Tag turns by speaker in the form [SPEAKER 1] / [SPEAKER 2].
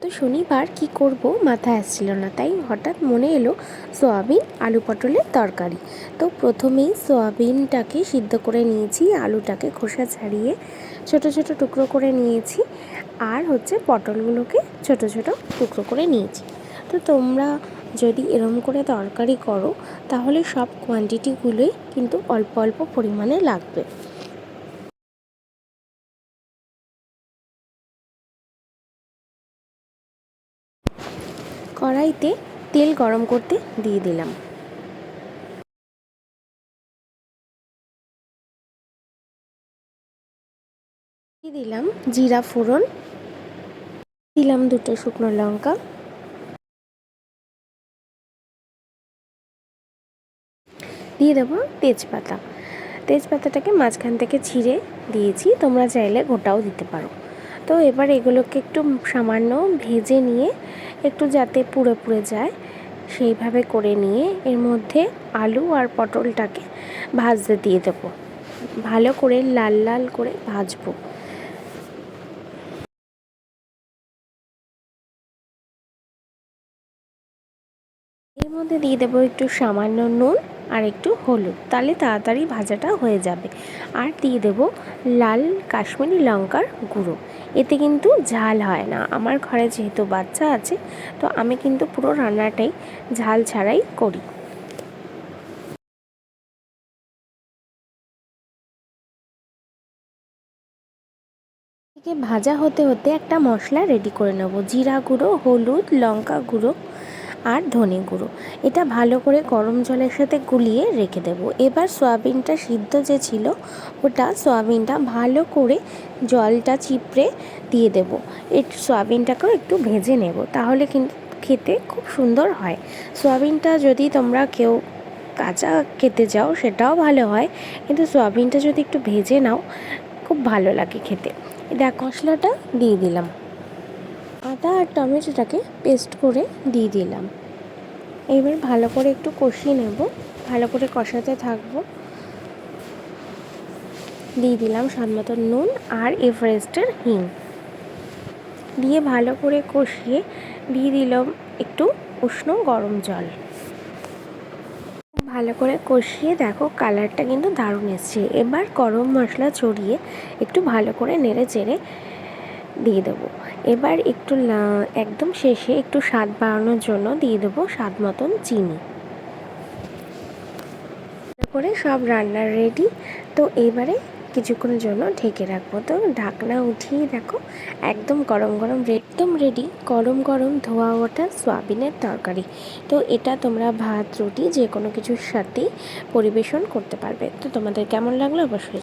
[SPEAKER 1] তো শনিবার কি করব মাথায় আসছিল না, তাই হঠাৎ মনে এলো সয়াবিন আলু পটলের তরকারি। তো প্রথমেই সয়াবিনটাকে সিদ্ধ করে নিয়েছি, আলুটাকে খোসা ছাড়িয়ে ছোট ছোট টুকরো করে নিয়েছি, আর পটলগুলোকে ছোট ছোট টুকরো করে নিয়েছি। তো তোমরা যদি এরম করে তরকারি করো তাহলে সব কোয়ান্টিটিগুলোই কিন্তু অল্প অল্প পরিমাণে লাগবে। কড়াইতে তেল গরম করতে দিয়ে দিলাম, দিয়ে দিলাম জিরা ফোড়ন, দিলাম দুটো শুকনো লঙ্কা, দিয়ে দেবো তেজপাতা। তেজপাতাটাকে মাঝখান থেকে ছিঁড়ে দিয়েছি, তোমরা চাইলে গোটাও দিতে পারো। তো এবার এগুলোকে একটু সামান্য ভেজে নিয়ে একটু যাতে পুড়ে পুড়ে যায় সেইভাবে করে নিয়ে এর মধ্যে আলু আর পটলটাকে ভাজতে দিয়ে দেবো, ভালো করে লাল লাল করে ভাজবো। এর মধ্যে দিয়ে দেবো একটু সামান্য নুন আর একটু হলুদ, তাহলে তাড়াতাড়ি ভাজাটা হয়ে যাবে। আর দিয়ে দেবো লাল কাশ্মীরি লঙ্কার গুঁড়ো, এতে কিন্তু ঝাল হয় না। আমার ঘরে যেহেতু বাচ্চা আছে, তো আমি কিন্তু পুরো রান্নাটাই ঝাল ছাড়াই করি। এদিকে ভাজা হতে হতে একটা মশলা রেডি করে নেবো, জিরা গুঁড়ো, হলুদ, লঙ্কা গুঁড়ো আর ধনে গুঁড়ো। এটা ভালো করে গরম জলের সাথে গুলিয়ে রেখে দেবো। এবার সয়াবিনটা সিদ্ধ যে ছিল সয়াবিনটা ভালো করে জলটা চিপড়ে দিয়ে দেবো। এই সয়াবিনটাকেও একটু ভেজে নেব, তাহলে কিন্তু খেতে খুব সুন্দর হয়। সয়াবিনটা যদি তোমরা কেউ কাঁচা খেতে চাও সেটাও ভালো হয়, কিন্তু সয়াবিনটা যদি একটু ভেজে নাও খুব ভালো লাগে খেতে। দেখ মশলাটা দিয়ে দিলাম, আদা আর টমেটোটাকে পেস্ট করে দিয়ে দিলাম। এবার ভালো করে একটু কষিয়ে নেব, ভালো করে কষাতে থাকবো। দিয়ে দিলাম স্বাদ মতো নুন আর এভারেস্টের হিং, দিয়ে ভালো করে কষিয়ে দিয়ে দিলাম একটু উষ্ণ গরম জল। ভালো করে কষিয়ে দেখো কালারটা কিন্তু দারুণ এসছে। এবার গরম মশলা ছড়িয়ে একটু ভালো করে নেড়ে চেড়ে দিয়ে দেবো। এবার একটু একদম শেষে একটু স্বাদ বাড়ানোর জন্য দিয়ে দেবো স্বাদ মতন চিনি। করে সব রান্নার রেডি। তো এবারে কিছুক্ষণের জন্য ঢেকে রাখবো। তো ঢাকনা উঠিয়ে দেখো একদম গরম গরম রেডি গরম গরম ধোয়া ওঠা সয়াবিনের তরকারি। তো এটা তোমরা ভাত রুটি যে কোনো কিছুর সাথেই পরিবেশন করতে পারবে। তো তোমাদের কেমন লাগলো অবশ্যই